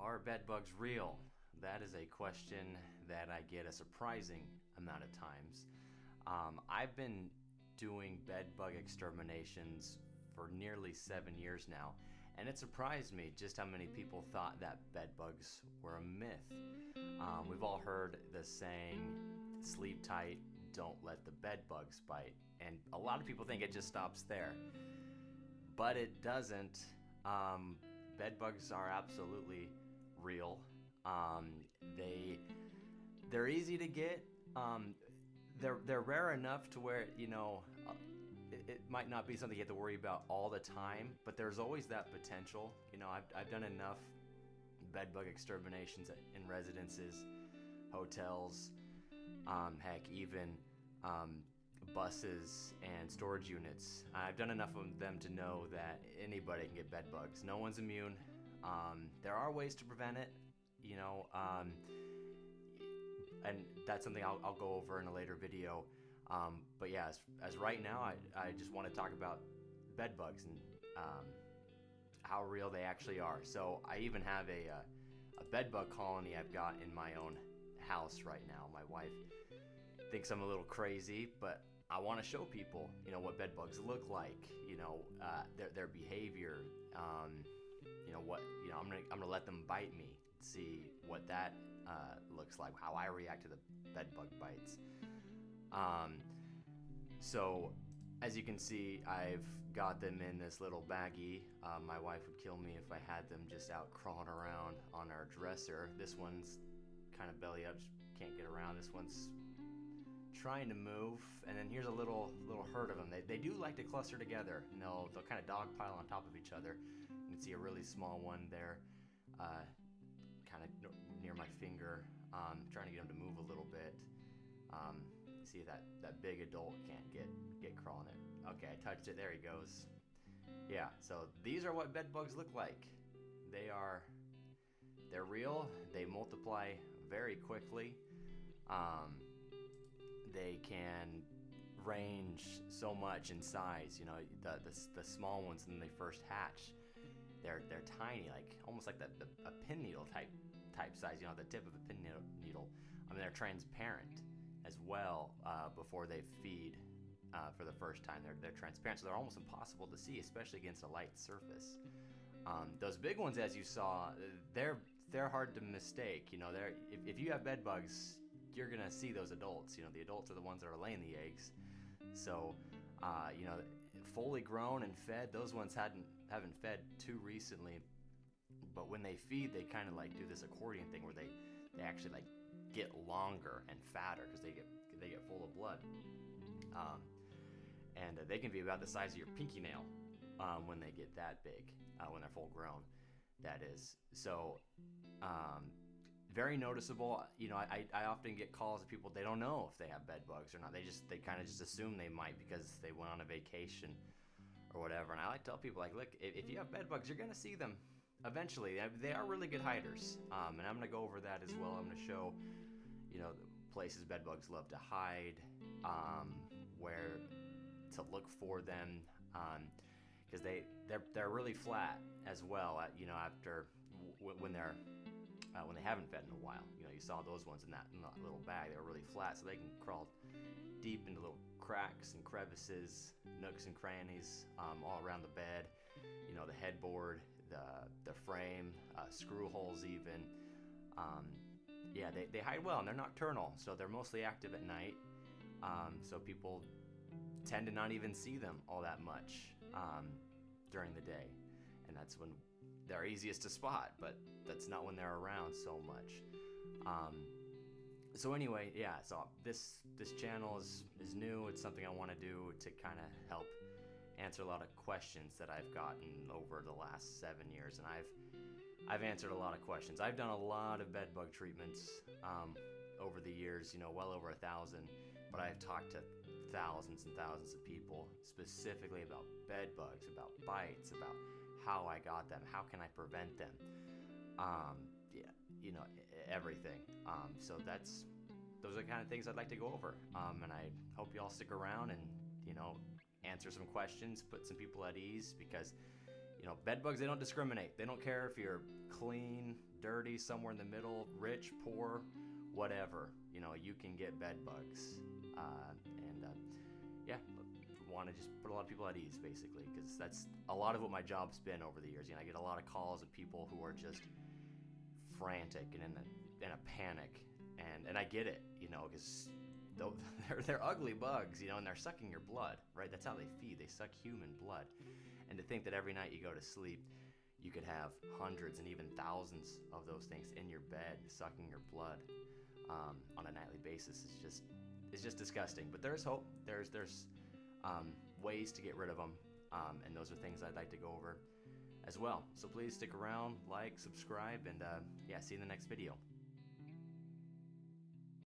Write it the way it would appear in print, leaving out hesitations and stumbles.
Are bed bugs real? That is a question that I get a surprising amount of times. I've been doing bed bug exterminations for nearly 7 years now, and it surprised me just how many people thought that bed bugs were a myth. We've all heard the saying, sleep tight, don't let the bed bugs bite, and a lot of people think it just stops there, but it doesn't. Bed bugs are absolutely real. They're easy to get. They're rare enough to where it might not be something you have to worry about all the time, but there's always that potential. I've done enough bed bug exterminations in residences, hotels, heck, even buses and storage units. I've done enough of them to know that anybody can get bed bugs. No one's immune. There are ways to prevent it, and that's something I'll go over in a later video. But yeah, as right now, I just want to talk about bed bugs and how real they actually are. So I even have a bed bug colony I've got in my own house right now. My wife thinks I'm a little crazy, but I want to show people, what bed bugs look like, their behavior. I'm gonna let them bite me, see what that looks like, how I react to the bed bug bites. So as you can see, I've got them in this little baggie. My wife would kill me if I had them just out crawling around on our dresser. This one's kind of belly up, can't get around. This one's trying to move, and then here's a little herd of them. They do like to cluster together, and they'll kind of dogpile on top of each other. You can see a really small one there, kind of near my finger, trying to get them to move a little bit. See if that big adult can't get crawling it. Okay, I touched it, there he goes. Yeah, so these are what bed bugs look like. They're real. They multiply very quickly. They can range so much in size. The small ones when they first hatch, they're tiny, like almost like a pin needle type size. The tip of a pin needle. They're transparent as well before they feed for the first time. They're transparent, so they're almost impossible to see, especially against a light surface. Those big ones, as you saw, they're hard to mistake. If you have bed bugs, you're gonna see those adults. The adults are the ones that are laying the eggs. So, fully grown and fed, those ones haven't fed too recently. But when they feed, they kind of like do this accordion thing where they actually like get longer and fatter because they get full of blood. And they can be about the size of your pinky nail when they get that big, when they're full grown, that is. So, very noticeable. I often get calls of people, they don't know if they have bed bugs or not. They kind of just assume they might because they went on a vacation or whatever. And I like to tell people, like, look, if you have bed bugs, you're gonna see them eventually. They are really good hiders, and I'm gonna go over that as well. I'm gonna show, the places bed bugs love to hide, where to look for them, because they're really flat as well. After when they haven't fed in a while. You saw those ones in that little bag. They were really flat, so they can crawl deep into little cracks and crevices, nooks and crannies, all around the bed. The headboard, the frame, screw holes even. They hide well, and they're nocturnal, so they're mostly active at night. So people tend to not even see them all that much during the day, and that's when they're easiest to spot, but that's not when they're around so much. So anyway, yeah, so this channel is new. It's something I want to do to kind of help answer a lot of questions that I've gotten over the last 7 years, and I've answered a lot of questions. I've done a lot of bed bug treatments over the years, well over 1,000, but I've talked to thousands and thousands of people specifically about bed bugs, about bites, about how I got them, how can I prevent them, everything. So those are the kind of things I'd like to go over, and I hope you all stick around and answer some questions, put some people at ease, because You know, bed bugs, they don't discriminate. They don't care if you're clean, dirty, somewhere in the middle, rich, poor, whatever. You know, you can get bed bugs. Yeah, want to just put a lot of people at ease, basically, because that's a lot of what my job's been over the years. You know, I get a lot of calls of people who are just frantic and in a panic, and I get it, you know, because they're ugly bugs, you know, and they're sucking your blood, right? That's how they feed. They suck human blood. And to think that every night you go to sleep, you could have hundreds and even thousands of those things in your bed sucking your blood on a nightly basis is just disgusting. But there's hope. There's ways to get rid of them, and those are things I'd like to go over as well. So please stick around, like, subscribe, and yeah, see you in the next video.